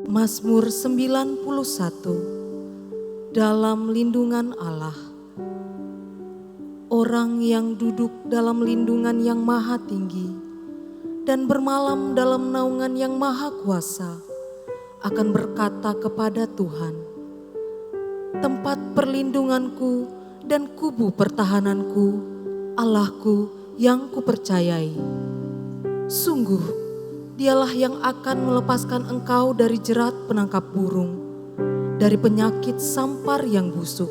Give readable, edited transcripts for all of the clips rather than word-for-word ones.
Mazmur 91. Dalam lindungan Allah. Orang yang duduk dalam lindungan yang maha tinggi dan bermalam dalam naungan yang maha kuasa akan berkata kepada Tuhan, tempat perlindunganku dan kubu pertahananku, Allahku yang kupercayai. Sungguh, Dialah yang akan melepaskan engkau dari jerat penangkap burung, dari penyakit sampar yang busuk.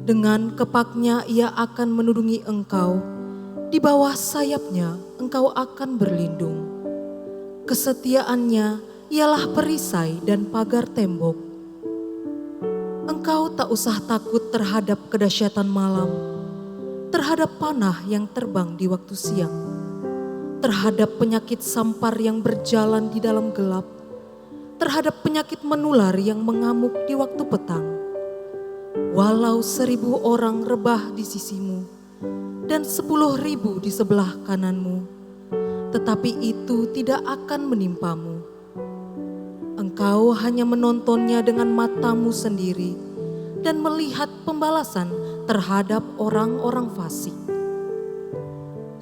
Dengan kepaknya ia akan menudungi engkau, di bawah sayapnya engkau akan berlindung. Kesetiaannya ialah perisai dan pagar tembok. Engkau tak usah takut terhadap kedahsyatan malam, terhadap panah yang terbang di waktu siang, terhadap penyakit sampar yang berjalan di dalam gelap, terhadap penyakit menular yang mengamuk di waktu petang. Walau 1.000 orang rebah di sisimu dan 10.000 di sebelah kananmu, tetapi itu tidak akan menimpamu. Engkau hanya menontonnya dengan matamu sendiri dan melihat pembalasan terhadap orang-orang fasik.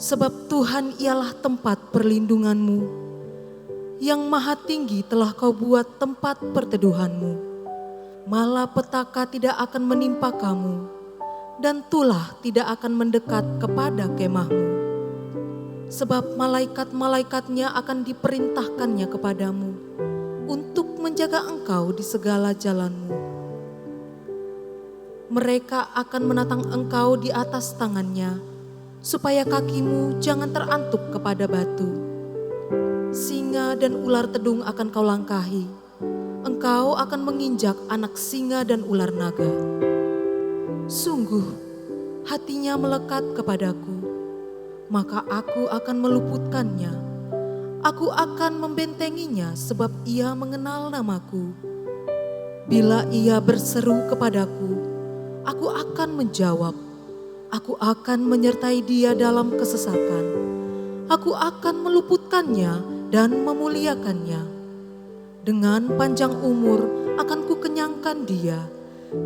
Sebab Tuhan ialah tempat perlindunganmu, yang maha tinggi telah kau buat tempat perteduhanmu. Malapetaka tidak akan menimpa kamu, dan tulah tidak akan mendekat kepada kemahmu. Sebab malaikat-malaikatnya akan diperintahkannya kepadamu, untuk menjaga engkau di segala jalanmu. Mereka akan menatang engkau di atas tangannya, supaya kakimu jangan terantuk kepada batu. Singa dan ular tedung akan kau langkahi. Engkau akan menginjak anak singa dan ular naga. Sungguh, hatinya melekat kepadaku, maka aku akan meluputkannya. Aku akan membentenginya sebab ia mengenal namaku. Bila ia berseru kepadaku, aku akan menjawab. Aku akan menyertai dia dalam kesesakan. Aku akan meluputkannya dan memuliakannya. Dengan panjang umur akan kukenyangkan dia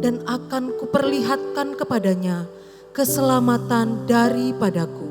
dan akan kuperlihatkan kepadanya keselamatan daripadaku.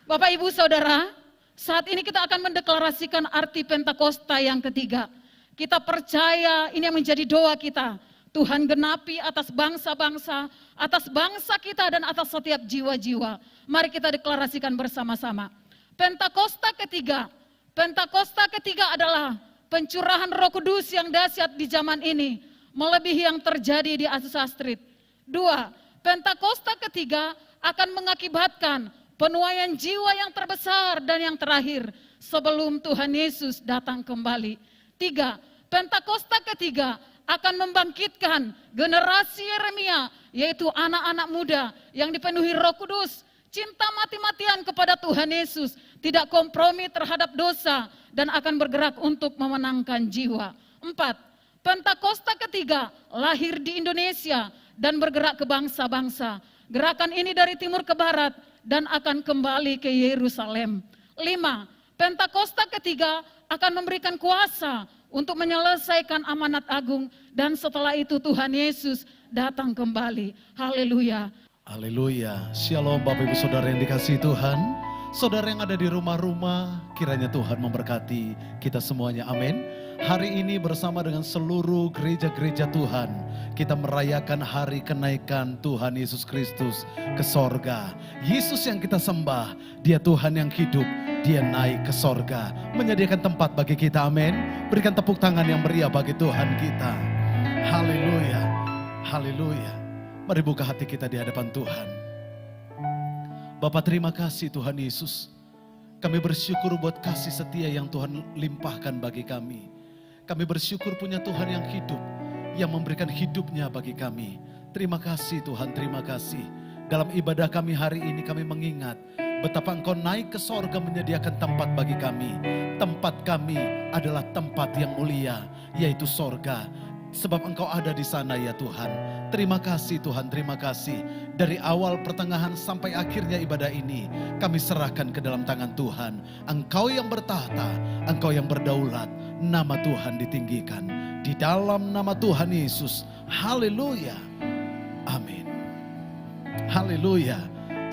Bapak, Ibu, Saudara, saat ini kita akan mendeklarasikan arti Pentakosta yang ketiga. Kita percaya ini yang menjadi doa kita. Tuhan genapi atas bangsa-bangsa, atas bangsa kita dan atas setiap jiwa-jiwa. Mari kita deklarasikan bersama-sama. Pentakosta ketiga. Pentakosta ketiga adalah pencurahan Roh Kudus yang dahsyat di zaman ini, melebihi yang terjadi di Azusa Street. 2. Pentakosta ketiga akan mengakibatkan penuaian jiwa yang terbesar dan yang terakhir sebelum Tuhan Yesus datang kembali. 3. Pentakosta ketiga akan membangkitkan generasi Yeremia, yaitu anak-anak muda yang dipenuhi Roh Kudus, cinta mati-matian kepada Tuhan Yesus, tidak kompromi terhadap dosa, dan akan bergerak untuk memenangkan jiwa. 4. Pentakosta ketiga lahir di Indonesia dan bergerak ke bangsa-bangsa. Gerakan ini dari timur ke barat dan akan kembali ke Yerusalem. 5. Pentakosta ketiga akan memberikan kuasa untuk menyelesaikan amanat agung, dan setelah itu Tuhan Yesus datang kembali. Haleluya. Haleluya. Shalom Bapak Ibu Saudara yang dikasihi Tuhan. Saudara yang ada di rumah-rumah, kiranya Tuhan memberkati kita semuanya. Amin. Hari ini bersama dengan seluruh gereja-gereja Tuhan, kita merayakan hari kenaikan Tuhan Yesus Kristus ke sorga. Yesus yang kita sembah, Dia Tuhan yang hidup, Dia naik ke sorga, menyediakan tempat bagi kita. Amin. Berikan tepuk tangan yang meriah bagi Tuhan kita. Haleluya. Haleluya. Mari buka hati kita di hadapan Tuhan. Bapa, terima kasih Tuhan Yesus. Kami bersyukur buat kasih setia yang Tuhan limpahkan bagi kami. Kami bersyukur punya Tuhan yang hidup, yang memberikan hidupnya bagi kami. Terima kasih Tuhan, terima kasih. Dalam ibadah kami hari ini kami mengingat betapa Engkau naik ke sorga menyediakan tempat bagi kami. Tempat kami adalah tempat yang mulia, yaitu sorga. Sebab Engkau ada di sana ya Tuhan. Terima kasih Tuhan, terima kasih. Dari awal, pertengahan, sampai akhirnya ibadah ini kami serahkan ke dalam tangan Tuhan. Engkau yang bertahta, Engkau yang berdaulat. Nama Tuhan ditinggikan. Di dalam nama Tuhan Yesus. Haleluya. Amin. Haleluya.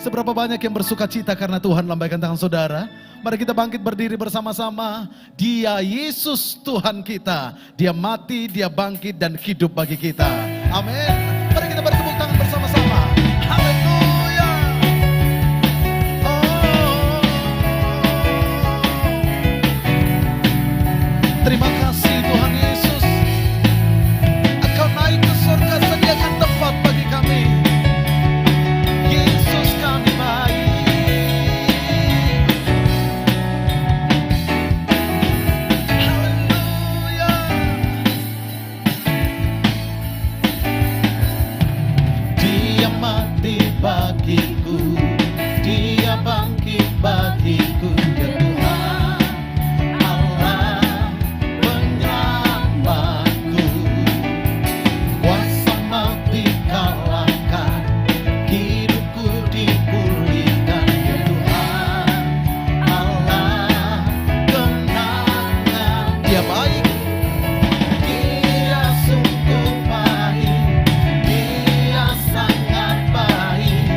Seberapa banyak yang bersuka cita karena Tuhan, lambaikan tangan saudara. Mari kita bangkit berdiri bersama-sama. Dia Yesus Tuhan kita. Dia mati, Dia bangkit dan hidup bagi kita. Amin. Mari kita bertepuk tangan bersama-sama. Haleluya. Oh. Terima kasih Tuhan Yesus. Engkau naik ke surga, sediakan tempat bagi kami. Yesus kami baik. Bagiku, Dia bangkit bagiku, ya Tuhan Allah penyelamatku. Kuasa maut dikalahkan, hidupku dipulihkan, ya Tuhan Allah kenangan. Dia baik, Dia sungguh baik, Dia sangat baik.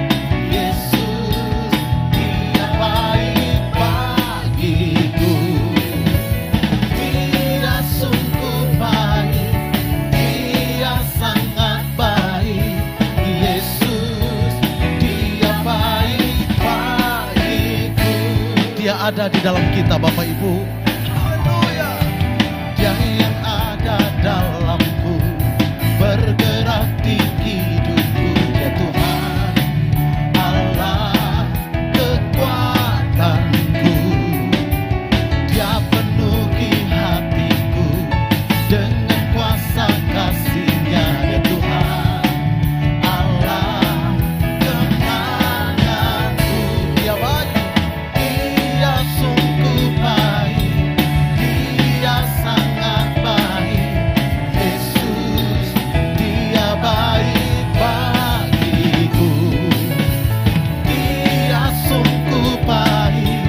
Ada di dalam kita Bapak Ibu. Haleluya. Dia yang ada dalamku, bergerak di hidupku, ya Tuhan Allah kekuatanku. Dia penuhi hatiku dengan kuasa kasih-Nya, ya Tuhan Allah kenanganku. Dia baik, sungguh baik, Dia sangat baik. Yesus, Dia baik bagiku. Dia sungguh baik,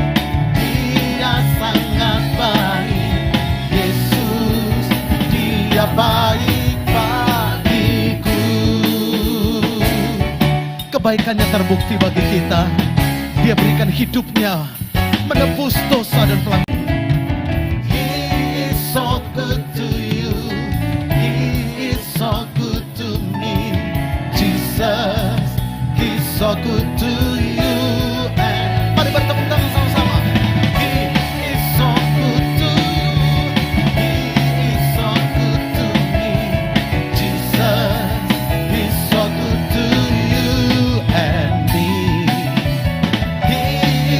Dia sangat baik. Yesus, Dia baik bagiku. Kebaikannya terbukti bagi kita. Dia berikan hidupnya menebus dosa dan pelanggaran. He is so good to you. He is so good to me. Jesus, He's so good to you. And mari bertepuk tangan sama-sama. He is so good to you. He is so good to me. Jesus, He's so good to you and me. He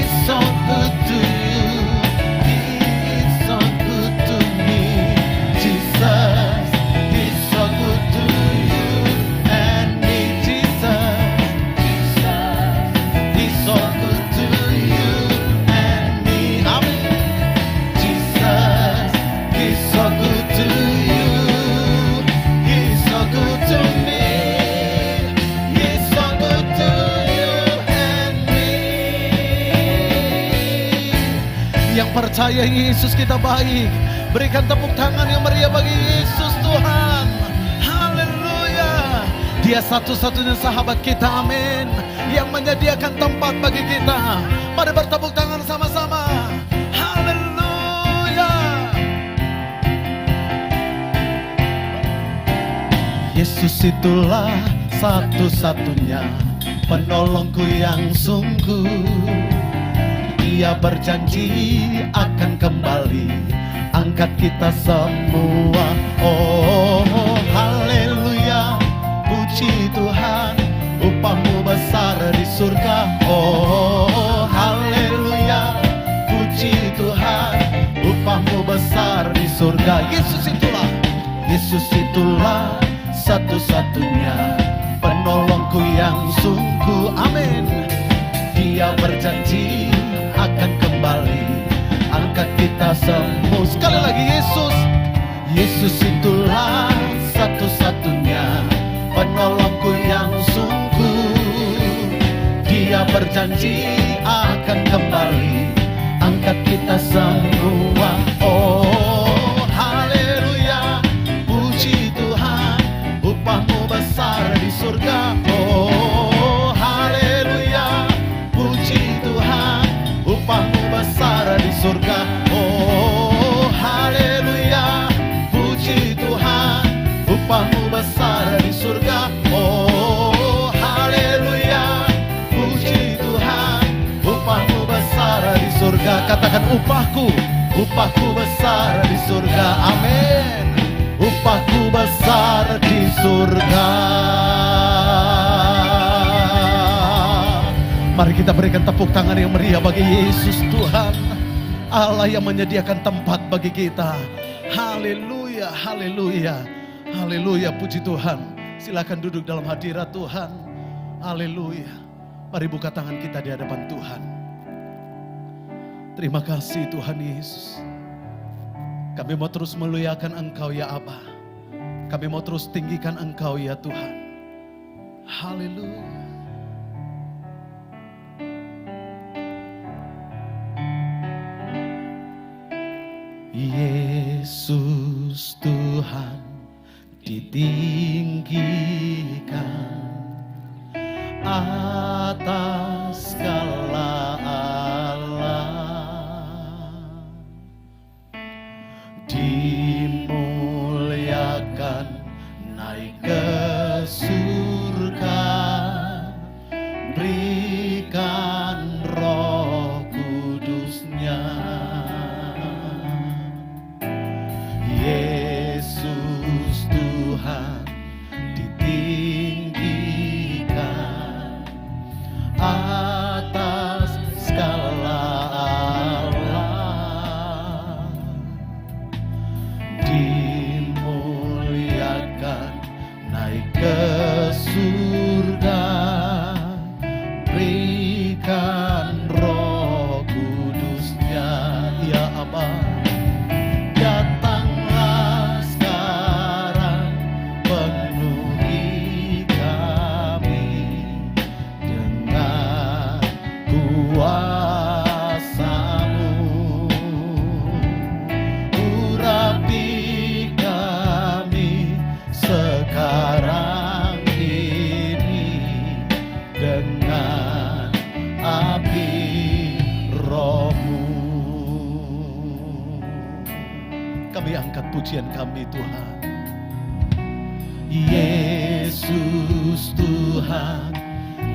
is so good to you. He is so good to me. Jesus, He's so good to you and me. Jesus, He's so good to you and me. Amen. Jesus, He's so good to you. He's so good to me. He's so good to you and me. Yang percaya Yesus kita baik, berikan tepuk tangan yang meriah bagi Yesus Tuhan. Haleluya. Dia satu-satunya sahabat kita, amin, yang menyediakan tempat bagi kita. Mari bertepuk tangan sama-sama. Haleluya. Yesus itulah satu-satunya penolongku yang sungguh. Dia berjanji akan kembali angkat kita semua. Oh, haleluya. Puji Tuhan, upahmu besar di surga. Oh, haleluya. Puji Tuhan, upahmu besar di surga. Yesus itulah satu-satunya penolongku yang sungguh, amin. Dia berjanji akan kembali angkat kita semua. Sekali lagi, Yesus itulah satu-satunya penolongku yang sungguh. Dia berjanji akan kembali angkat kita semua. Oh haleluya, puji Tuhan, upahmu besar di surga. Oh haleluya, puji Tuhan, upahmu besar di surga. Oh haleluya, puji Tuhan, upahmu besar di surga. Oh haleluya, puji Tuhan, upahmu besar di surga. Katakan upahku besar di surga. Amin. Upahku besar di surga. Mari kita berikan tepuk tangan yang meriah bagi Yesus Tuhan, Allah yang menyediakan tempat bagi kita. Haleluya, haleluya, haleluya, puji Tuhan. Silakan duduk dalam hadirat Tuhan. Haleluya. Mari buka tangan kita di hadapan Tuhan. Terima kasih Tuhan Yesus. Kami mau terus memuliakan Engkau ya Aba. Kami mau terus tinggikan Engkau ya Tuhan. Haleluya. Yesus Tuhan ditinggikan atas segala Allah, dimuliakan naik ke surga, berikan Roh Kudus-Nya. Yesus Tuhan ditinggikan atas segala Allah, dimuliakan naik ke surga, berikan Roh Kudus-Nya. Ya Aba, pujian kami Tuhan. Yesus Tuhan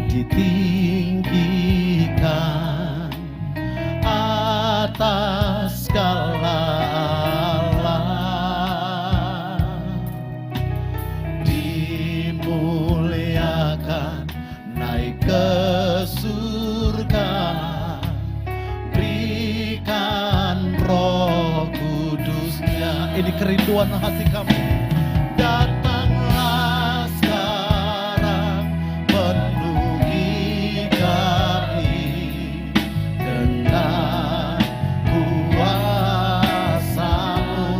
ditinggikan atas segala Allah, dimuliakan naik ke surga, berikan Roh Kudus-Nya. Ini kerinduan hati kami. Datanglah sekarang, penuhi kami dengan kuasa-Mu,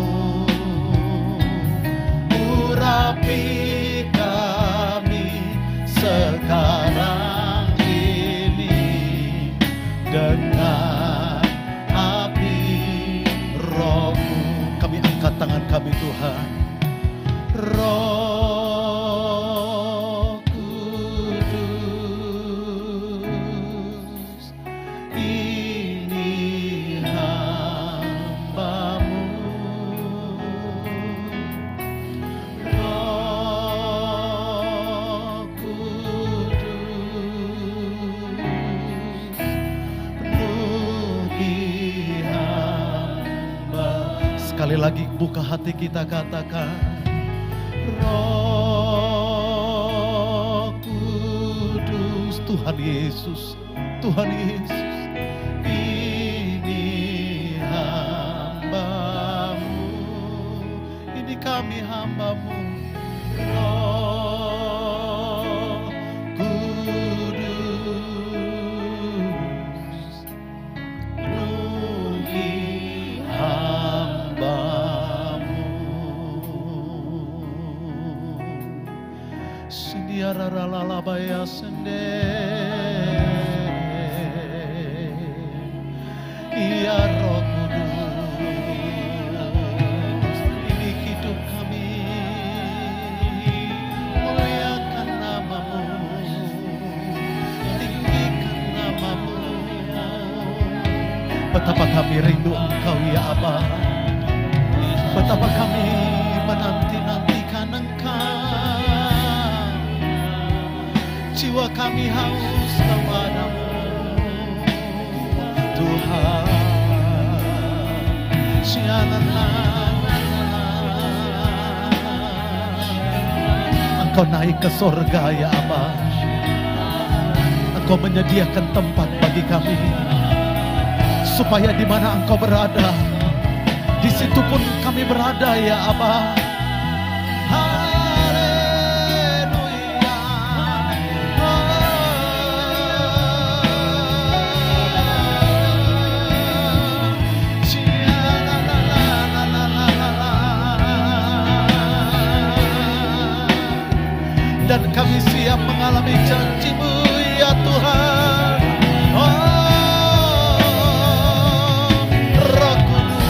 urapi kami sekarang ini dengan api Roh-Mu. Kami angkat tangan kami Tuhan. Roh Kudus, ini hamba-Mu. Roh Kudus, penuhi hamba. Sekali lagi buka hati kita, katakan Roh Kudus. Tuhan Yesus, Tuhan Yesus, ini hamba-Mu, ini kami hamba-Mu. Roh Kudus, penuhi hamba-Mu. Ya Roh Kudus, ini hidup kami, muliakan nama-Mu, tinggikan nama-Mu. Betapa kami rindu Engkau ya Aba, betapa kami menanti-nantikan Engkau. Jiwa kami haus kepadamu Tuhan. Engkau naik ke sorga ya Aba, Engkau menyediakan tempat bagi kami, supaya di mana Engkau berada, di situ pun kami berada ya Aba. Dan kami siap mengalami janji-Mu ya Tuhan. Roh Kudus,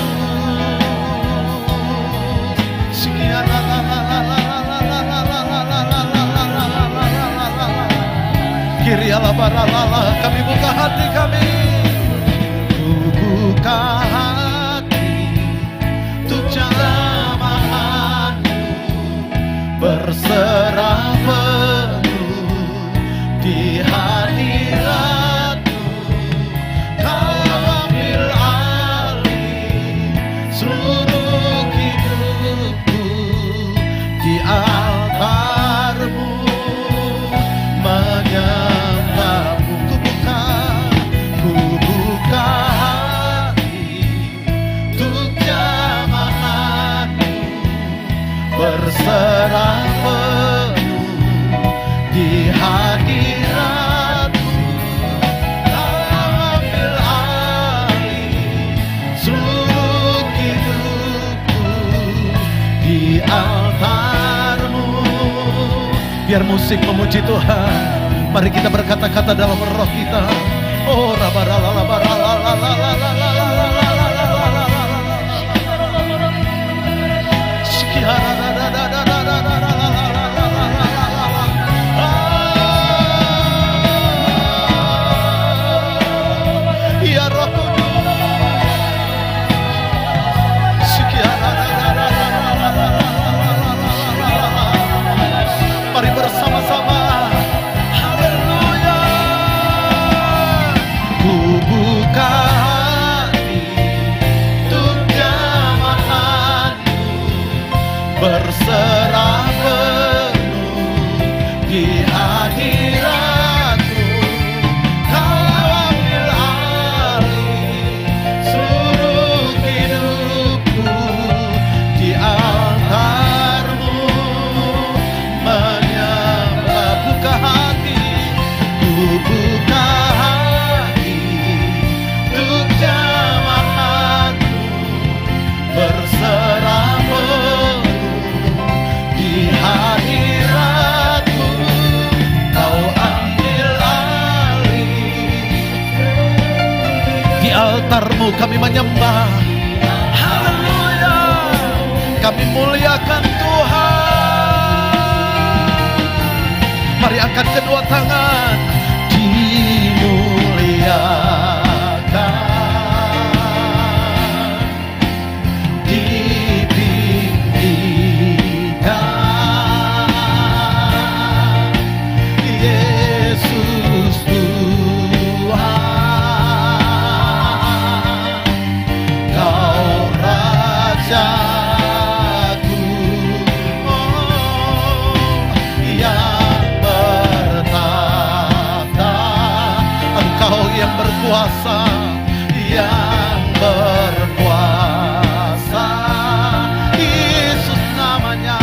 Kirialabaralala, kami buka hati kami. Ku buka hati untuk jamahan-Mu, berserah penuh di hadirat-Mu. Kau ambil alih seluruh hidupku di altar-Mu, menyembah-Mu. Ku buka hati untuk jamahan-Mu, berserah penuh di hadirat-Mu. Kau ambil alih seluruh hidupku di altar-Mu. Biar musik memuji Tuhan, mari kita berkata-kata dalam roh kita. Oh ya Roh mari bersama-sama. Haleluya. Ku buka hati untuk jamahan-Mu, berserah penuh di hadirat-Mu. Kau ambil alih seluruh hidupku di altar-Mu, menyembah. Buka hati, ku buka hati untuk jamahan-Mu, berserah penuh di hadirat-Mu. Kau ambil alih di altar-Mu, kami menyembah. Haleluya, kami muliakan Tuhan. Mari angkat kedua tangan, dimuliakan, ditinggikan, Yesus Tuhan, Kau Rajaku, yang bertahta. Engkau yang berkuasa, yang berkuasa, Yesus namanya.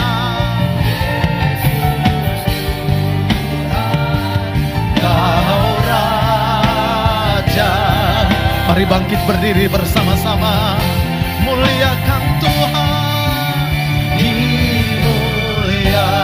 Kau Raja. Mari bangkit berdiri bersama-sama, muliakan Tuhan, dimuliakan,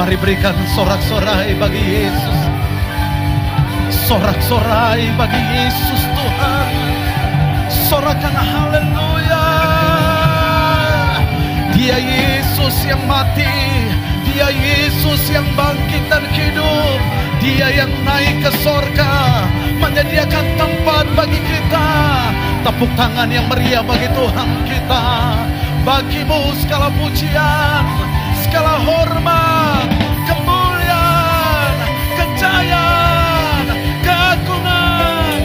Mari berikan sorak-sorai bagi Yesus. Sorak-sorai bagi Yesus Tuhan. Sorakan haleluya. Dia Yesus yang mati, Dia Yesus yang bangkit dan hidup, Dia yang naik ke sorga, menyediakan tempat bagi kita. Tepuk tangan yang meriah bagi Tuhan kita. Bagimu segala pujian, segala hormat, kemuliaan, kejayaan, keagungan,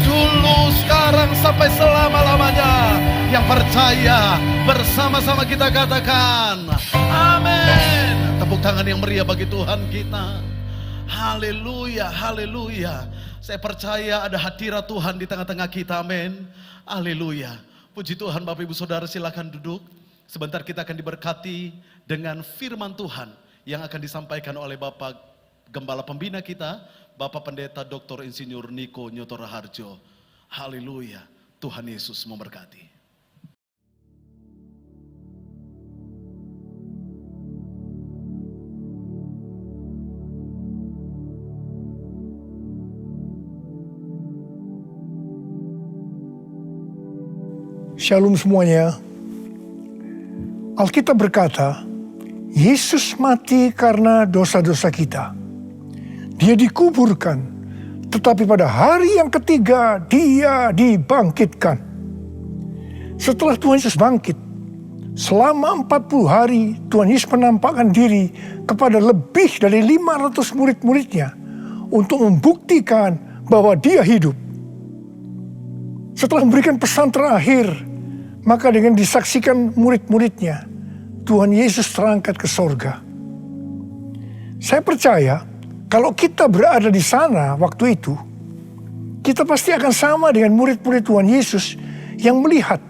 dulu, sekarang, sampai selama-lamanya. Yang percaya bersama-sama kita katakan amin. Tepuk tangan yang meriah bagi Tuhan kita. Haleluya, haleluya. Saya percaya ada hadirat Tuhan di tengah-tengah kita, amin. Haleluya. Puji Tuhan, Bapak Ibu Saudara, silakan duduk. Sebentar kita akan diberkati dengan firman Tuhan yang akan disampaikan oleh Bapak Gembala Pembina kita, Bapak Pendeta Dr. Insinyur Niko Nyoto Raharjo. Haleluya, Tuhan Yesus memberkati. Shalom semuanya. Alkitab berkata, Yesus mati karena dosa-dosa kita. Dia dikuburkan, tetapi pada hari yang ketiga Dia dibangkitkan. Setelah Tuhan Yesus bangkit, selama 40 hari Tuhan Yesus menampakkan diri kepada lebih dari 500 murid-muridnya untuk membuktikan bahwa Dia hidup. Setelah memberikan pesan terakhir, maka dengan disaksikan murid-muridnya, Tuhan Yesus terangkat ke sorga. Saya percaya kalau kita berada di sana waktu itu, kita pasti akan sama dengan murid-murid Tuhan Yesus yang melihat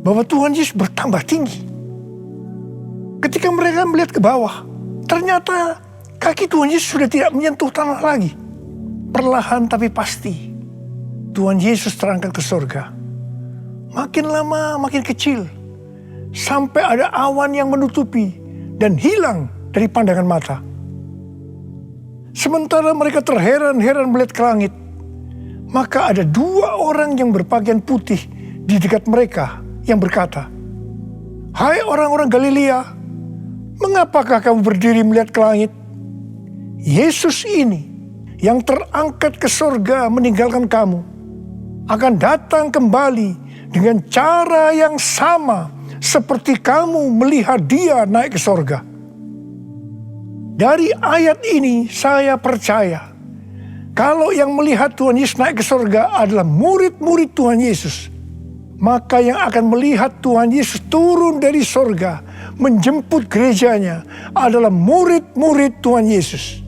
bahwa Tuhan Yesus bertambah tinggi. Ketika mereka melihat ke bawah, ternyata kaki Tuhan Yesus sudah tidak menyentuh tanah lagi. Perlahan tapi pasti, Tuhan Yesus terangkat ke sorga. Makin lama makin kecil, sampai ada awan yang menutupi dan hilang dari pandangan mata. Sementara mereka terheran-heran melihat ke langit, maka ada 2 orang yang berpakaian putih di dekat mereka yang berkata, "Hai orang-orang Galilea, mengapakah kamu berdiri melihat ke langit? Yesus ini yang terangkat ke sorga meninggalkan kamu, akan datang kembali dengan cara yang sama seperti kamu melihat Dia naik ke sorga." Dari ayat ini saya percaya kalau yang melihat Tuhan Yesus naik ke sorga adalah murid-murid Tuhan Yesus, maka yang akan melihat Tuhan Yesus turun dari sorga menjemput gerejanya adalah murid-murid Tuhan Yesus.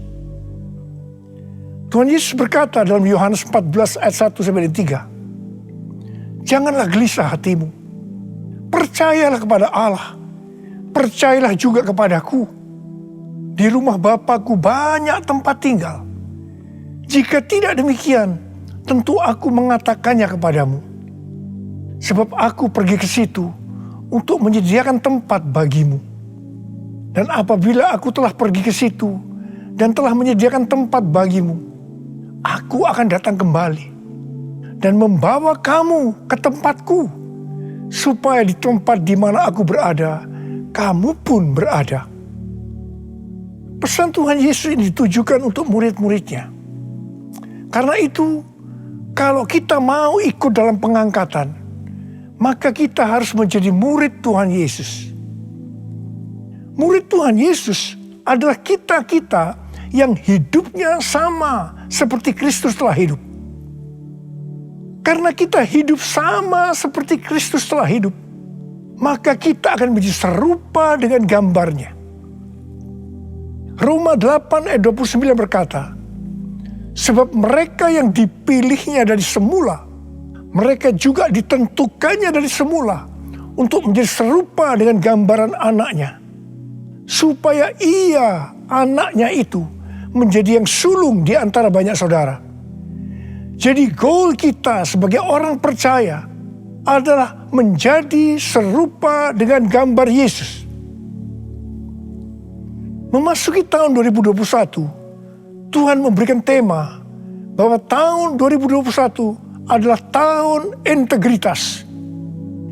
Tuhan Yesus berkata dalam Yohanes 14 ayat 1-3, "Janganlah gelisah hatimu. Percayalah kepada Allah. Percayalah juga kepadaku. Di rumah Bapa-Ku banyak tempat tinggal. Jika tidak demikian, tentu Aku mengatakannya kepadamu. Sebab Aku pergi ke situ untuk menyediakan tempat bagimu. Dan apabila Aku telah pergi ke situ dan telah menyediakan tempat bagimu, Aku akan datang kembali dan membawa kamu ke tempatku, supaya di tempat di mana Aku berada, kamu pun berada." Pesan Tuhan Yesus ini ditujukan untuk murid-muridnya. Karena itu, kalau kita mau ikut dalam pengangkatan, maka kita harus menjadi murid Tuhan Yesus. Murid Tuhan Yesus adalah kita-kita yang hidupnya sama seperti Kristus telah hidup. Karena kita hidup sama seperti Kristus telah hidup, maka kita akan menjadi serupa dengan gambarnya. Roma 8 ayat 29 berkata, "Sebab mereka yang dipilihnya dari semula, mereka juga ditentukannya dari semula untuk menjadi serupa dengan gambaran anaknya, supaya ia, anaknya itu, menjadi yang sulung di antara banyak saudara." Jadi goal kita sebagai orang percaya adalah menjadi serupa dengan gambar Yesus. Memasuki tahun 2021, Tuhan memberikan tema bahwa tahun 2021 adalah tahun integritas.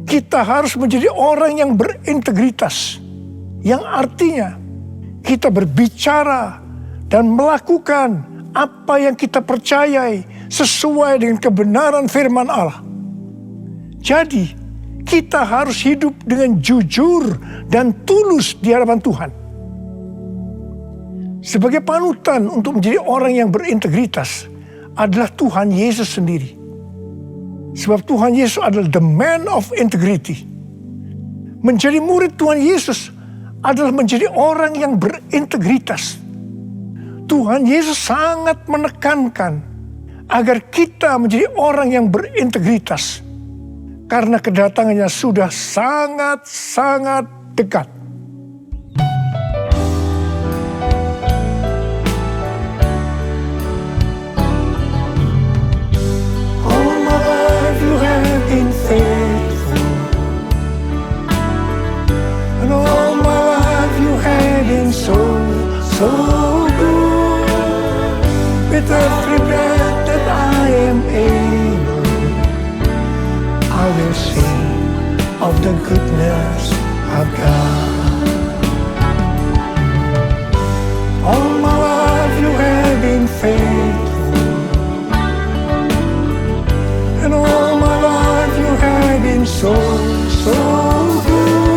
Kita harus menjadi orang yang berintegritas, yang artinya kita berbicara dan melakukan apa yang kita percayai sesuai dengan kebenaran firman Allah. Jadi, kita harus hidup dengan jujur dan tulus di hadapan Tuhan. Sebagai panutan untuk menjadi orang yang berintegritas adalah Tuhan Yesus sendiri. Sebab Tuhan Yesus adalah the man of integrity. Menjadi murid Tuhan Yesus adalah menjadi orang yang berintegritas. Tuhan Yesus sangat menekankan agar kita menjadi orang yang berintegritas. Karena kedatangannya sudah sangat-sangat dekat. All my life you have been faithful, and all my life you have been so good. With every breath that I am able, I will sing of the goodness of God. All my life you have been faithful, and all my life you have been so good.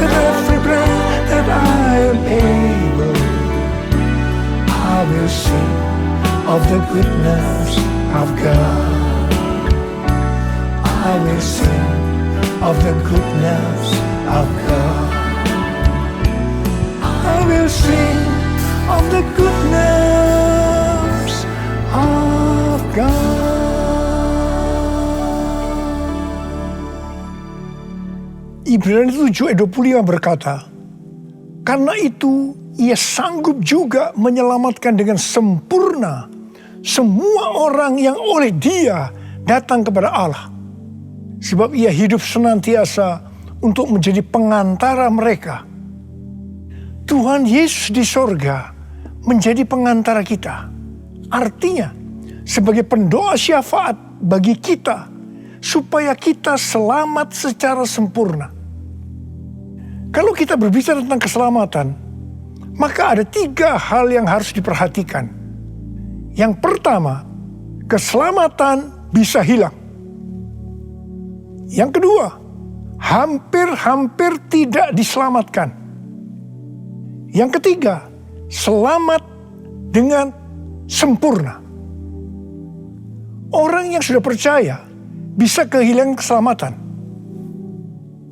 With every breath that I am able, I will sing of the goodness of God. I will sing of the goodness of God. I will sing of the goodness of God. Ibrani 7 ayat 25 berkata, karena itu ia sanggup juga menyelamatkan dengan sempurna semua orang yang oleh Dia datang kepada Allah. Sebab ia hidup senantiasa untuk menjadi pengantara mereka. Tuhan Yesus di sorga menjadi pengantara kita. Artinya, sebagai pendoa syafaat bagi kita, supaya kita selamat secara sempurna. Kalau kita berbicara tentang keselamatan, maka ada 3 hal yang harus diperhatikan. Yang pertama, keselamatan bisa hilang. Yang kedua, hampir-hampir tidak diselamatkan. Yang ketiga, selamat dengan sempurna. Orang yang sudah percaya bisa kehilangan keselamatan.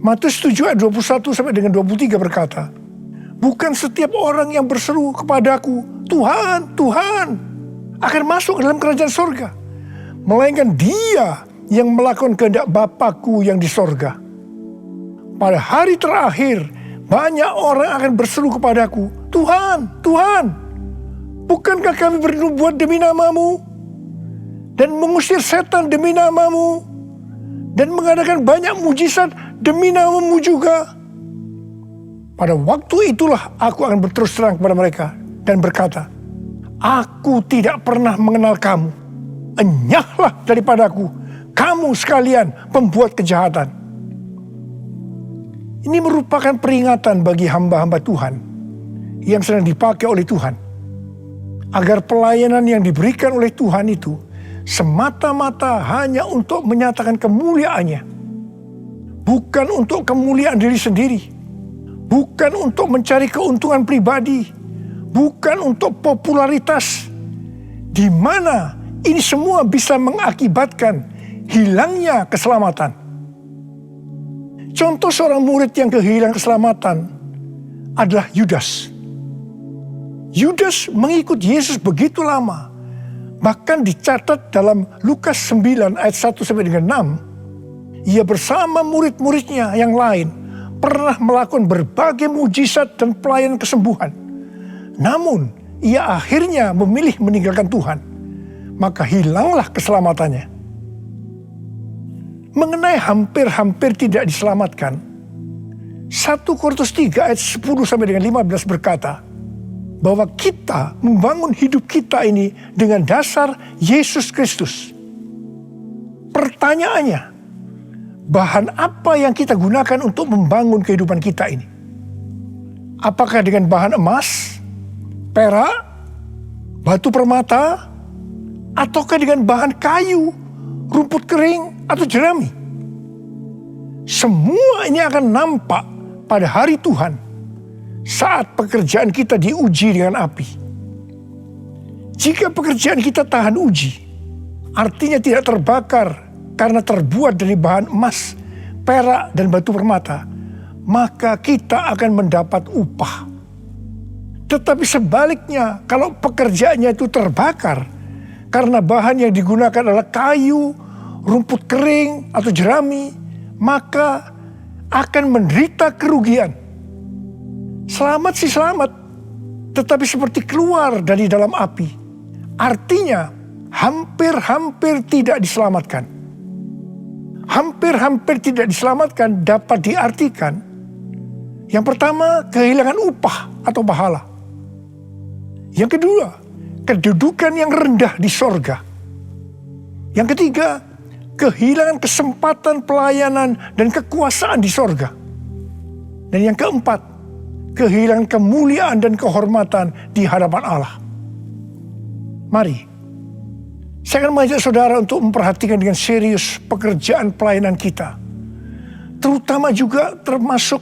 Matius 7 ayat 21 sampai dengan 23 berkata, bukan setiap orang yang berseru kepadaku, Tuhan, Tuhan, akan masuk ke dalam kerajaan sorga, melainkan dia yang melakukan kehendak Bapakku yang di sorga. Pada hari terakhir, banyak orang akan berseru kepadaku, Tuhan, Tuhan, bukankah kami bernubuat demi namamu, dan mengusir setan demi namamu, dan mengadakan banyak mujizat demi namamu juga? Pada waktu itulah aku akan berterus terang kepada mereka, dan berkata, aku tidak pernah mengenal kamu, enyahlah daripadaku, kamu sekalian pembuat kejahatan. Ini merupakan peringatan bagi hamba-hamba Tuhan yang sedang dipakai oleh Tuhan, agar pelayanan yang diberikan oleh Tuhan itu semata-mata hanya untuk menyatakan kemuliaannya, bukan untuk kemuliaan diri sendiri, bukan untuk mencari keuntungan pribadi, bukan untuk popularitas, di mana ini semua bisa mengakibatkan hilangnya keselamatan. Contoh seorang murid yang kehilangan keselamatan adalah Yudas. Yudas mengikut Yesus begitu lama, bahkan dicatat dalam Lukas 9 ayat 1 sampai dengan 6, ia bersama murid-muridnya yang lain pernah melakukan berbagai mujizat dan pelayanan kesembuhan. Namun, ia akhirnya memilih meninggalkan Tuhan, maka hilanglah keselamatannya. Mengenai hampir-hampir tidak diselamatkan, 1 Korintus 3 ayat 10 sampai dengan 15 berkata bahwa kita membangun hidup kita ini dengan dasar Yesus Kristus. Pertanyaannya, bahan apa yang kita gunakan untuk membangun kehidupan kita ini? Apakah dengan bahan emas, perak, batu permata, ataukah dengan bahan kayu, rumput kering, atau jerami? Semua ini akan nampak pada hari Tuhan saat pekerjaan kita diuji dengan api. Jika pekerjaan kita tahan uji, artinya tidak terbakar karena terbuat dari bahan emas, perak, dan batu permata, maka kita akan mendapat upah. Tetapi sebaliknya, kalau pekerjaannya itu terbakar karena bahan yang digunakan adalah kayu, rumput kering, atau jerami, maka akan menderita kerugian. Selamat sih selamat, tetapi seperti keluar dari dalam api. Artinya hampir-hampir tidak diselamatkan. Hampir-hampir tidak diselamatkan dapat diartikan, yang pertama, kehilangan upah atau pahala. Yang kedua, kedudukan yang rendah di sorga. Yang ketiga, kehilangan kesempatan pelayanan dan kekuasaan di sorga. Dan yang keempat, kehilangan kemuliaan dan kehormatan di hadapan Allah. Mari, saya akan mengajak saudara untuk memperhatikan dengan serius pekerjaan pelayanan kita. Terutama juga termasuk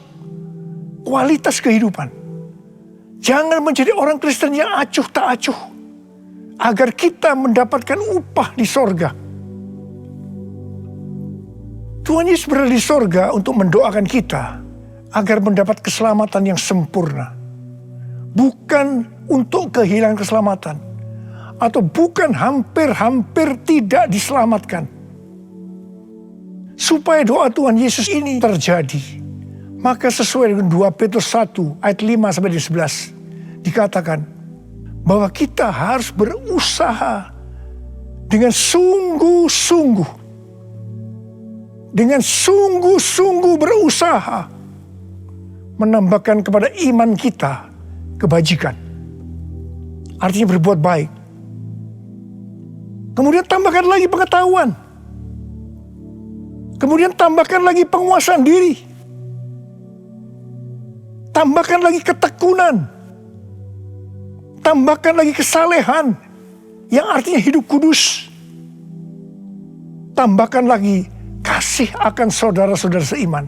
kualitas kehidupan. Jangan menjadi orang Kristen yang acuh tak acuh, agar kita mendapatkan upah di sorga. Tuhan Yesus berada di sorga untuk mendoakan kita agar mendapat keselamatan yang sempurna. Bukan untuk kehilangan keselamatan, atau bukan hampir-hampir tidak diselamatkan. Supaya doa Tuhan Yesus ini terjadi, maka sesuai dengan 2 Petrus 1 ayat 5 sampai 11 dikatakan bahwa kita harus berusaha dengan sungguh-sungguh. Dengan sungguh-sungguh berusaha menambahkan kepada iman kita kebajikan. Artinya berbuat baik. Kemudian tambahkan lagi pengetahuan. Kemudian tambahkan lagi penguasaan diri. Tambahkan lagi ketekunan. Tambahkan lagi kesalehan, yang artinya hidup kudus. Tambahkan lagi kasih akan saudara-saudara seiman.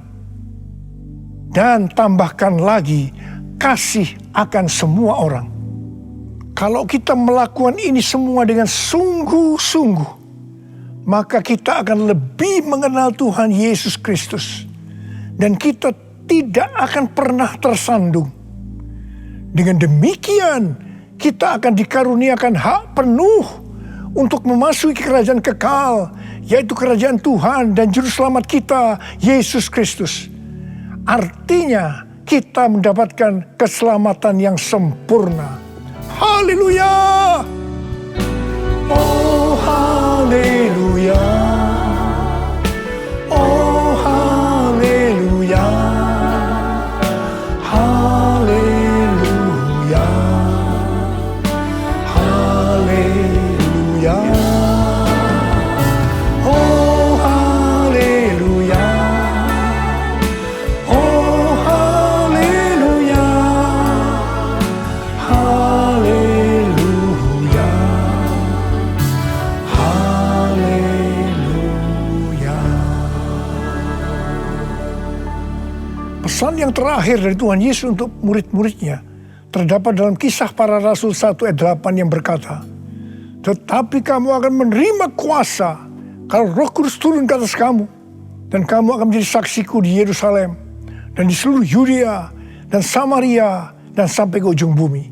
Dan tambahkan lagi kasih akan semua orang. Kalau kita melakukan ini semua dengan sungguh-sungguh, maka kita akan lebih mengenal Tuhan Yesus Kristus. Dan kita tidak akan pernah tersandung. Dengan demikian, kita akan dikaruniakan hak penuh untuk memasuki kerajaan kekal, yaitu kerajaan Tuhan dan Juru Selamat kita, Yesus Kristus. Artinya, kita mendapatkan keselamatan yang sempurna. Haleluya! Oh, haleluya! Oh, haleluya! Haleluya! Haleluya! Oh, haleluya! Oh, haleluya! Haleluya! Haleluya! Pesan yang terakhir dari Tuhan Yesus untuk murid-muridnya terdapat dalam Kisah Para Rasul 1 ayat 8 yang berkata, "Tetapi kamu akan menerima kuasa kalau Roh Kudus turun ke atas kamu, dan kamu akan menjadi saksiku di Yerusalem dan di seluruh Yudea dan Samaria dan sampai ke ujung bumi."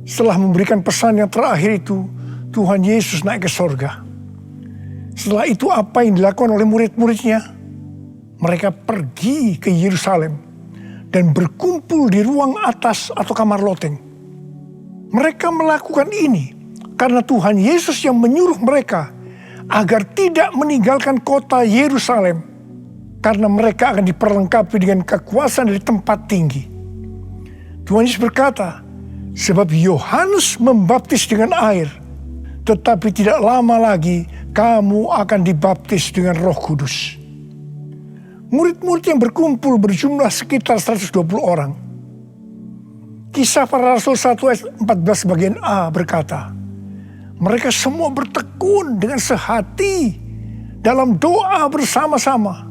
Setelah memberikan pesan yang terakhir itu, Tuhan Yesus naik ke sorga. Setelah itu apa yang dilakukan oleh murid-muridnya? Mereka pergi ke Yerusalem dan berkumpul di ruang atas atau kamar loteng. Mereka melakukan ini karena Tuhan Yesus yang menyuruh mereka agar tidak meninggalkan kota Yerusalem karena mereka akan diperlengkapi dengan kekuasaan dari tempat tinggi. Tuhan Yesus berkata, sebab Yohanes membaptis dengan air, tetapi tidak lama lagi kamu akan dibaptis dengan Roh Kudus. Murid-murid yang berkumpul berjumlah sekitar 120 orang. Kisah Para Rasul 1 ayat 14 bagian A berkata, mereka semua bertekun dengan sehati dalam doa bersama-sama.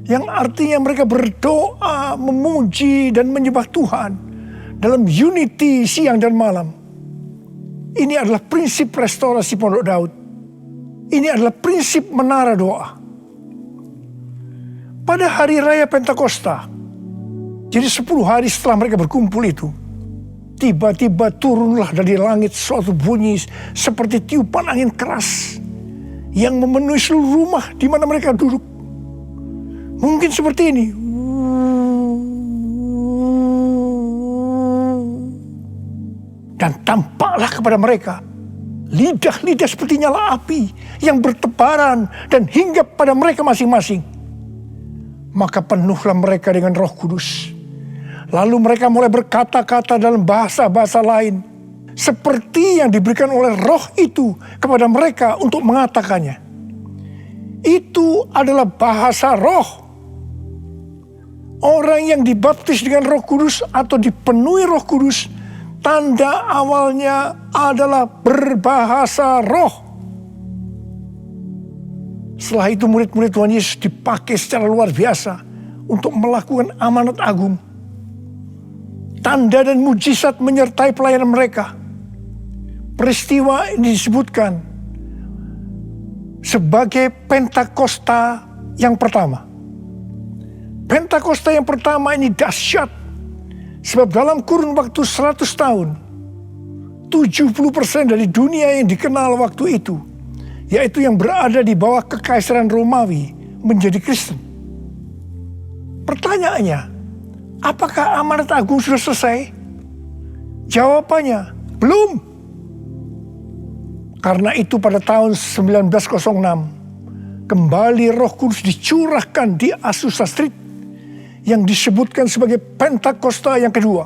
Yang artinya mereka berdoa, memuji dan menyembah Tuhan dalam unity siang dan malam. Ini adalah prinsip restorasi Pondok Daud. Ini adalah prinsip menara doa. Pada hari raya Pentakosta, jadi 10 hari setelah mereka berkumpul itu, tiba-tiba turunlah dari langit suatu bunyi seperti tiupan angin keras yang memenuhi seluruh rumah di mana mereka duduk. Mungkin seperti ini. Dan tampaklah kepada mereka lidah-lidah seperti nyala api yang bertebaran dan hinggap pada mereka masing-masing. Maka penuhlah mereka dengan Roh Kudus. Lalu mereka mulai berkata-kata dalam bahasa-bahasa lain, seperti yang diberikan oleh Roh itu kepada mereka untuk mengatakannya. Itu adalah bahasa Roh. Orang yang dibaptis dengan Roh Kudus atau dipenuhi Roh Kudus, tanda awalnya adalah berbahasa roh. Setelah itu murid-murid Tuhan Yesus dipakai secara luar biasa untuk melakukan amanat agung. Tanda dan mujizat menyertai pelayanan mereka. Peristiwa ini disebutkan sebagai Pentakosta yang pertama. Pentakosta yang pertama ini dahsyat. Sebab dalam kurun waktu 100 tahun, 70% dari dunia yang dikenal waktu itu, yaitu yang berada di bawah kekaisaran Romawi, menjadi Kristen. Pertanyaannya, apakah amanat agung sudah selesai? Jawabannya, belum. Karena itu pada tahun 1906, kembali Roh Kudus dicurahkan di Azusa Street, yang disebutkan sebagai Pentakosta yang kedua.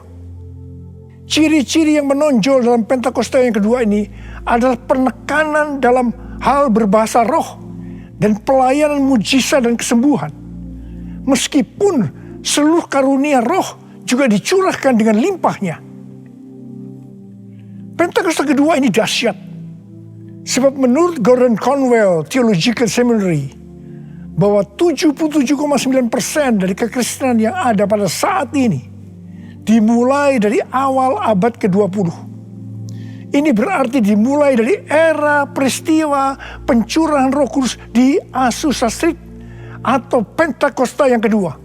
Ciri-ciri yang menonjol dalam Pentakosta yang kedua ini adalah penekanan dalam hal berbahasa roh dan pelayanan mujizat dan kesembuhan. Meskipun seluruh karunia roh juga dicurahkan dengan limpahnya. Pentakosta kedua ini dahsyat. Sebab menurut Gordon Conwell Theological Seminary, bahwa 77,9% dari kekristenan yang ada pada saat ini dimulai dari awal abad ke-20. Ini berarti dimulai dari era peristiwa pencurahan Roh Kudus di Azusa Street atau Pentakosta yang kedua.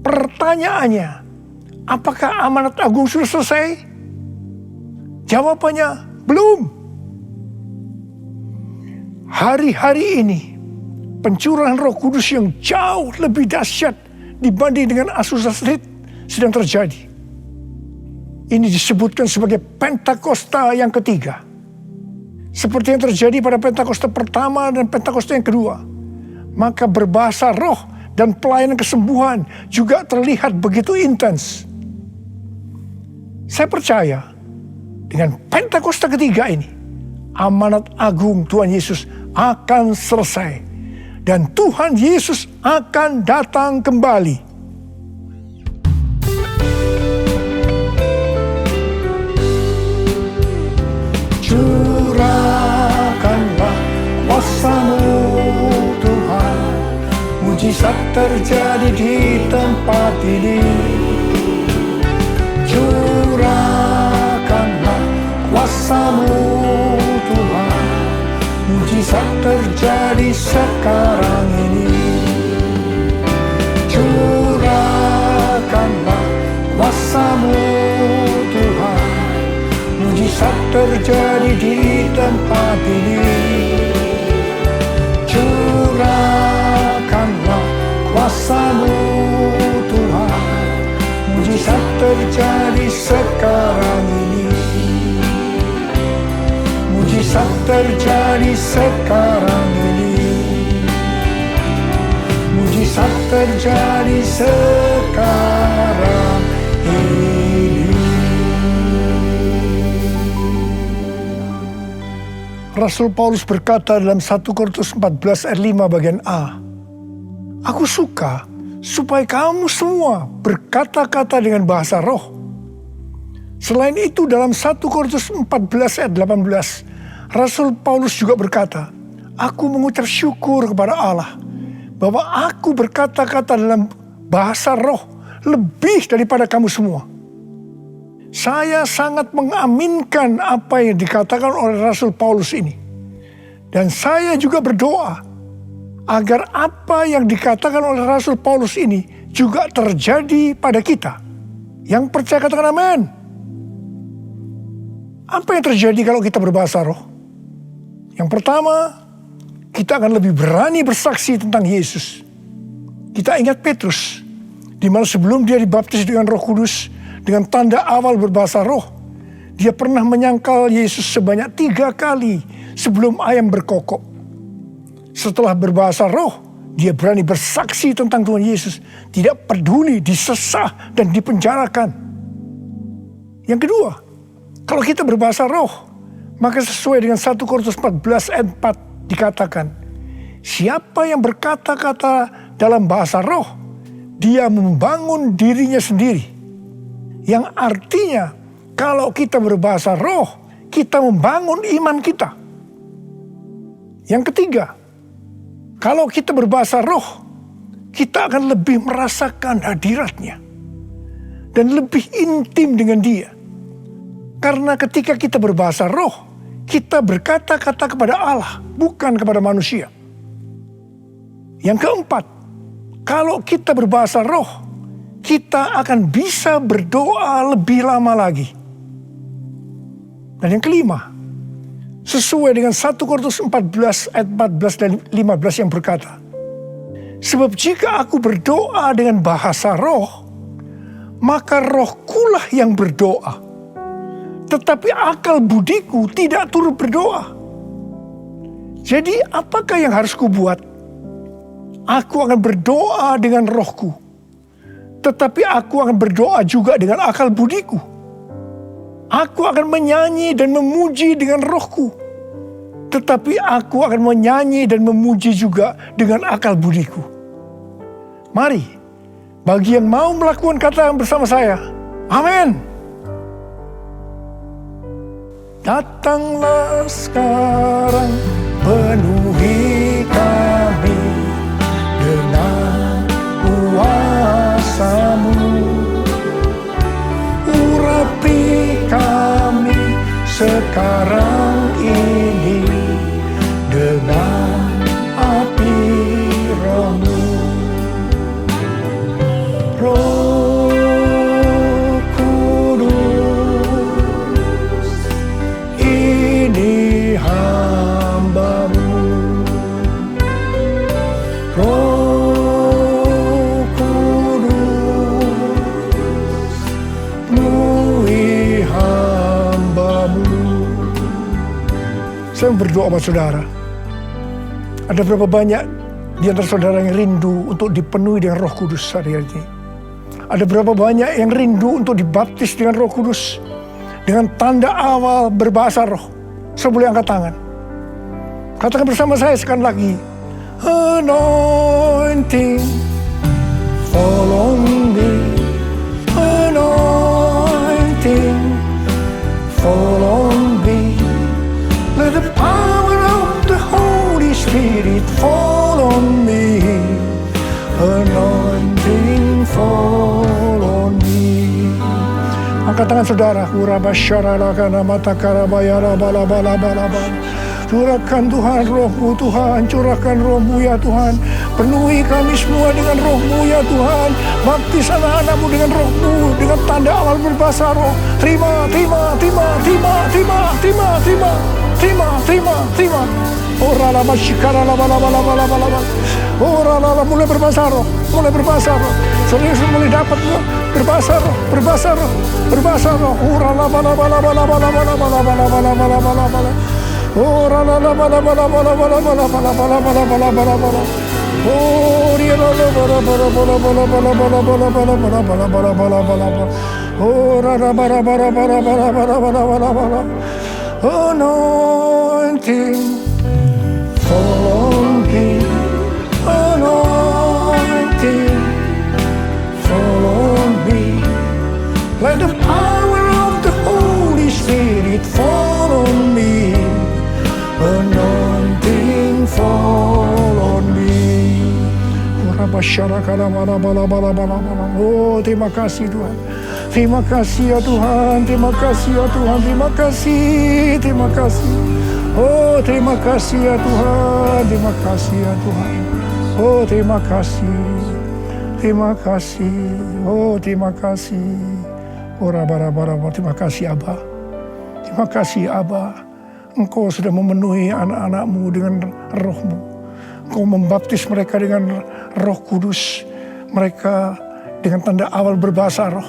Pertanyaannya, apakah amanat agung sudah selesai? Jawabannya, belum. Hari-hari ini pencurahan Roh Kudus yang jauh lebih dahsyat dibanding dengan Azusa Street sedang terjadi. Ini disebutkan sebagai Pentakosta yang ketiga. Seperti yang terjadi pada Pentakosta pertama dan Pentakosta yang kedua. Maka berbahasa roh dan pelayanan kesembuhan juga terlihat begitu intens. Saya percaya dengan Pentakosta ketiga ini, amanat agung Tuhan Yesus akan selesai. Dan Tuhan Yesus akan datang kembali. Curahkanlah kuasa-Mu Tuhan, mujizat terjadi di tempat ini. Curahkanlah kuasa-Mu Tuhan, mujizat terjadi sekarang ini. Curahkanlah kuasa-Mu Tuhan, mujizat terjadi di tempat ini. Curahkanlah kuasa-Mu Tuhan, mujizat terjadi sekarang ini. Mujizat terjadi sekarang ini. saat terjadi sekarang ini. Rasul Paulus berkata dalam 1 Korintus 14 ayat 5 bagian A, "Aku suka supaya kamu semua berkata-kata dengan bahasa roh." Selain itu dalam 1 Korintus 14 ayat 18, Rasul Paulus juga berkata, "Aku mengucap syukur kepada Allah bahwa aku berkata-kata dalam bahasa roh lebih daripada kamu semua." Saya sangat mengaminkan apa yang dikatakan oleh Rasul Paulus ini. Dan saya juga berdoa agar apa yang dikatakan oleh Rasul Paulus ini juga terjadi pada kita. Yang percaya katakan amin. Apa yang terjadi kalau kita berbahasa roh? Yang pertama, kita akan lebih berani bersaksi tentang Yesus. Kita ingat Petrus, di mana sebelum dia dibaptis dengan Roh Kudus, dengan tanda awal berbahasa roh, dia pernah menyangkal Yesus sebanyak 3 kali sebelum ayam berkokok. Setelah berbahasa roh, dia berani bersaksi tentang Tuhan Yesus, tidak peduli disesah dan dipenjarakan. Yang kedua, kalau kita berbahasa roh, maka sesuai dengan 1 Korintus 14 ayat 4 dikatakan, siapa yang berkata-kata dalam bahasa roh, dia membangun dirinya sendiri. Yang artinya, kalau kita berbahasa roh, kita membangun iman kita. Yang ketiga, kalau kita berbahasa roh, kita akan lebih merasakan hadiratnya. Dan lebih intim dengan dia. Karena ketika kita berbahasa roh, kita berkata-kata kepada Allah, bukan kepada manusia. Yang keempat, kalau kita berbahasa roh, kita akan bisa berdoa lebih lama lagi. Dan yang kelima, sesuai dengan 1 Korintus 14 ayat 14 dan 15 yang berkata, sebab jika aku berdoa dengan bahasa roh, maka rohkulah yang berdoa. Tetapi akal budiku tidak turut berdoa. Jadi apakah yang harus kubuat? Aku akan berdoa dengan rohku. Tetapi aku akan berdoa juga dengan akal budiku. Aku akan menyanyi dan memuji dengan rohku. Tetapi aku akan menyanyi dan memuji juga dengan akal budiku. Mari, bagi yang mau melakukan kata bersama saya, amin. Datanglah sekarang, penuhi kami dengan kuasa-Mu. Urapi kami sekarang ini dengan api Roh-Mu. Roh Kudus, ini hamba-Mu. Roh Kudus, penuhi hamba-Mu. Saya berdoa buat saudara. Ada berapa banyak di antara saudara yang rindu untuk dipenuhi dengan Roh Kudus hari ini? Ada berapa banyak yang rindu untuk dibaptis dengan Roh Kudus, dengan tanda awal berbahasa roh? Saya boleh angkat tangan. Katakan bersama saya sekali lagi. Anointing, fall on me. Anointing, fall on me. Let the power of the Holy Spirit fall on me. Anointing, fall on me. Angkat tangan saudara. Curahkan Tuhan Roh-Mu Tuhan, curahkan Roh-Mu ya Tuhan. Penuhi kami semua dengan Roh-Mu ya Tuhan. Baptis anak-anak-Mu dengan Roh-Mu, dengan tanda awal berbahasa roh. Terima. Ora la masyikara la bala. Ora la mulai berbahasa roh. Serius mulai dapat berbahasa roh. Ora la bala. Ora la bala. Oh, dia bala bala bala bala bala bala bala bala bala bala bala bala bala bala bala. Oh, rada bala bala bala bala bala bala bala bala. Anointing fall on me. Anointing fall on me. Let the power of the Holy Spirit fall on me. Anointing fall on me. Oh, terima kasih Tuhan. Terima kasih ya Tuhan. Terima kasih ya Tuhan. Terima kasih. Terima kasih. Oh, terima kasih ya Tuhan. Terima kasih ya Tuhan. Oh, terima kasih. Terima kasih. Oh, terima kasih. Terima kasih Abba. Terima kasih Abba. Engkau sudah memenuhi anak-anak-Mu dengan roh-Mu. Engkau membaptis mereka dengan Roh Kudus. Mereka dengan tanda awal berbahasa roh.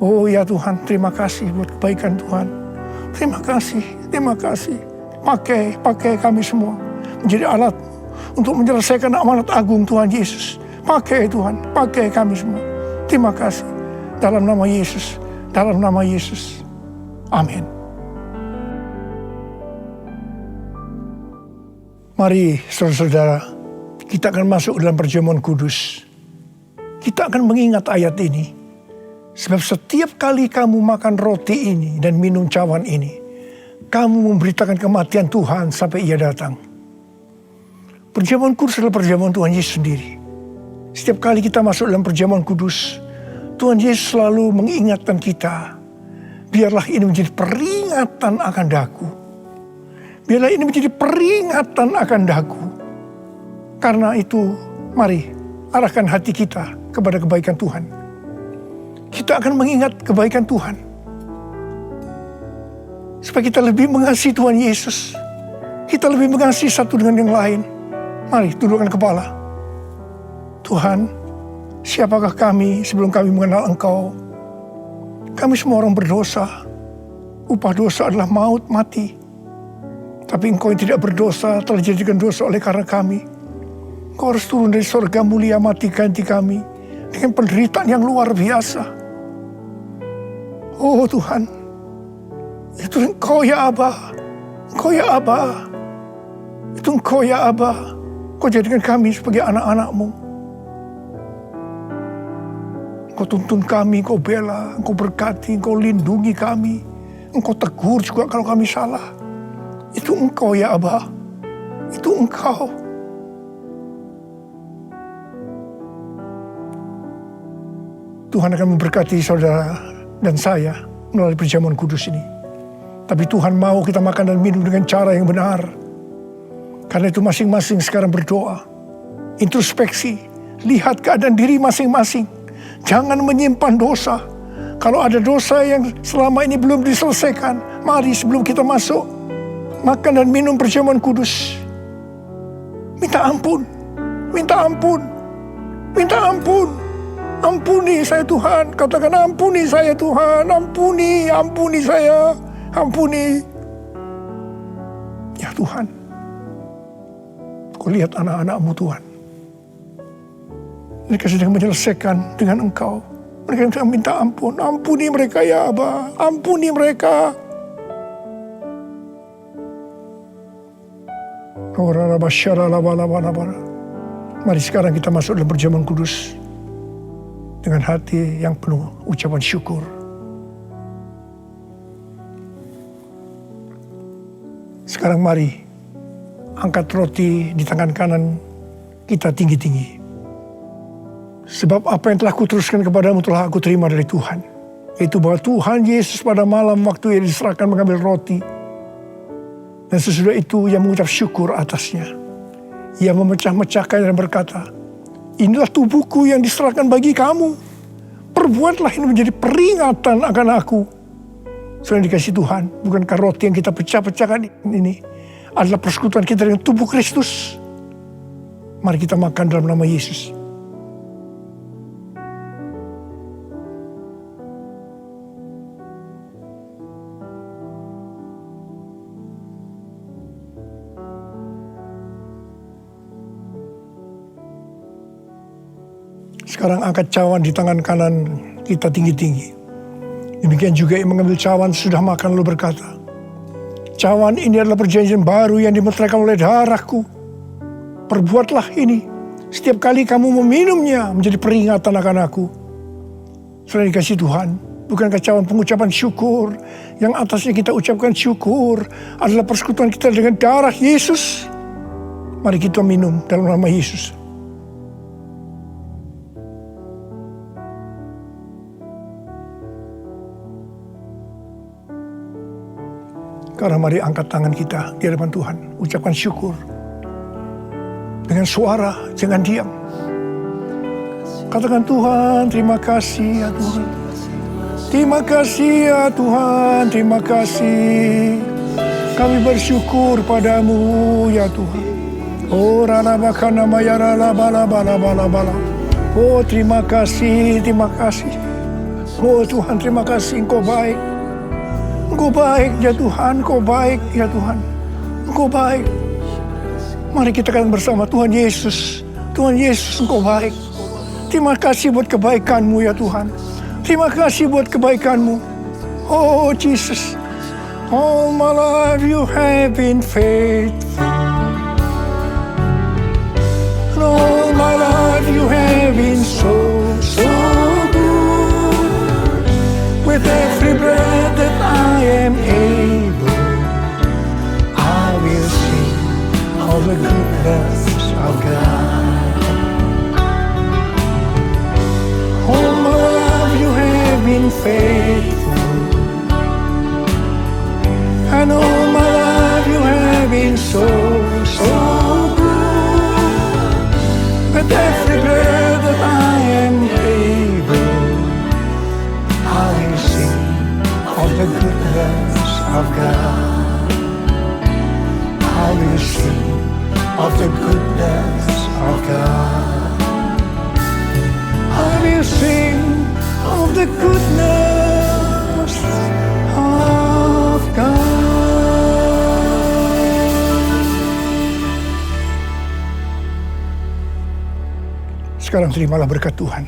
Oh ya Tuhan, terima kasih buat kebaikan Tuhan. Terima kasih, terima kasih. Pakai kami semua menjadi alat untuk menyelesaikan amanat agung Tuhan Yesus. Pakai Tuhan, pakai kami semua. Terima kasih. Dalam nama Yesus. Dalam nama Yesus. Amin. Mari saudara-saudara, kita akan masuk dalam perjamuan kudus. Kita akan mengingat ayat ini. Sebab setiap kali kamu makan roti ini dan minum cawan ini, kamu memberitakan kematian Tuhan sampai Ia datang. Perjamuan kudus adalah perjamuan Tuhan Yesus sendiri. Setiap kali kita masuk dalam perjamuan kudus, Tuhan Yesus selalu mengingatkan kita, biarlah ini menjadi peringatan akan daku. Biarlah ini menjadi peringatan akan daku. Karena itu, mari arahkan hati kita kepada kebaikan Tuhan. Kita akan mengingat kebaikan Tuhan. Supaya kita lebih mengasihi Tuhan Yesus. Kita lebih mengasihi satu dengan yang lain. Mari tundukkan kepala. Tuhan, siapakah kami sebelum kami mengenal Engkau? Kami semua orang berdosa. Upah dosa adalah maut, mati. Tapi Engkau yang tidak berdosa telah dijadikan dosa oleh karena kami. Engkau harus turun dari surga mulia, mati ganti kami dengan penderitaan yang luar biasa. Oh Tuhan, itu Engkau ya Abba. Engkau ya Abba. Itu Engkau ya Abba. Engkau jadikan kami sebagai anak-anak-Mu. Engkau tuntun kami, Engkau bela, Engkau berkati, Engkau lindungi kami. Engkau tegur juga kalau kami salah. Itu Engkau ya Abba. Itu Engkau. Tuhan akan memberkati saudara dan saya melalui perjamuan kudus ini. Tapi Tuhan mau kita makan dan minum dengan cara yang benar. Karena itu masing-masing sekarang berdoa. Introspeksi. Lihat keadaan diri masing-masing. Jangan menyimpan dosa. Kalau ada dosa yang selama ini belum diselesaikan, mari sebelum kita masuk makan dan minum perjamuan kudus, minta ampun, minta ampun, minta ampun. Ampuni saya Tuhan, katakan ampuni saya Tuhan, ampuni saya, ampuni. Ya Tuhan, Kau lihat anak-anak-Mu Tuhan. Mereka sedang menyelesaikan dengan Engkau. Mereka sedang minta ampun, ampuni mereka ya Abba, ampuni mereka. Mari sekarang kita masuk dalam perjamuan kudus dengan hati yang penuh ucapan syukur. Sekarang mari angkat roti di tangan kanan kita tinggi-tinggi. Sebab apa yang telah kuteruskan kepadamu telah aku terima dari Tuhan. Yaitu bahwa Tuhan Yesus pada malam waktu Ia diserahkan mengambil roti. Dan sesudah itu Ia mengucap syukur atasnya. Ia memecah-mecahkan dan berkata, inilah tubuhku yang diserahkan bagi kamu. Perbuatlah ini menjadi peringatan akan aku. Saudara dikasih Tuhan, bukankah roti yang kita pecah-pecahkan ini adalah persekutuan kita dengan tubuh Kristus? Mari kita makan dalam nama Yesus. Sekarang angkat cawan di tangan kanan kita tinggi-tinggi. Demikian juga yang mengambil cawan sudah makan lalu berkata, cawan ini adalah perjanjian baru yang dimeteraikan oleh darahku. Perbuatlah ini setiap kali kamu meminumnya menjadi peringatan akan aku. Saudara dikasih Tuhan, bukankah cawan pengucapan syukur yang atasnya kita ucapkan syukur adalah persekutuan kita dengan darah Yesus? Mari kita minum dalam nama Yesus. Karena mari angkat tangan kita di hadapan Tuhan, ucapkan syukur dengan suara, jangan diam. Katakan, Tuhan, terima kasih ya Tuhan. Terima kasih ya Tuhan, terima kasih. Kami bersyukur padamu ya Tuhan. Oh, ralabakana mayarala bala bala bala bala. Oh, terima kasih, terima kasih. Oh Tuhan, terima kasih, Engkau baik. Engkau baik ya Tuhan, Engkau baik ya Tuhan. Engkau baik. Mari kita katakan bersama, Tuhan Yesus. Tuhan Yesus, Engkau baik. Terima kasih buat kebaikan-Mu ya Tuhan. Terima kasih buat kebaikan-Mu. Oh Jesus. All my life you have been faithful. And all my life you have been so, so good. With every breath that I am able, I will sing of the goodness of God. All my life you have been faithful, and all my life you have been so, so good. With every breath that I am able, I will sing of the goodness of God. I will sing of the goodness of God. I will sing of the goodness of God. Sekarang terimalah berkat Tuhan.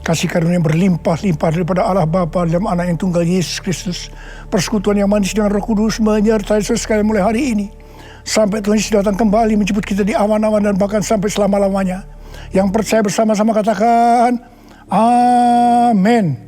Kasih karunia yang berlimpah-limpah daripada Allah Bapa dalam Anak yang tunggal Yesus Kristus. Persekutuan yang manis dengan Roh Kudus menyertai saudara sekalian mulai hari ini. Sampai Tuhan Yesus datang kembali menjemput kita di awan-awan dan bahkan sampai selama-lamanya. Yang percaya bersama-sama katakan, Amin.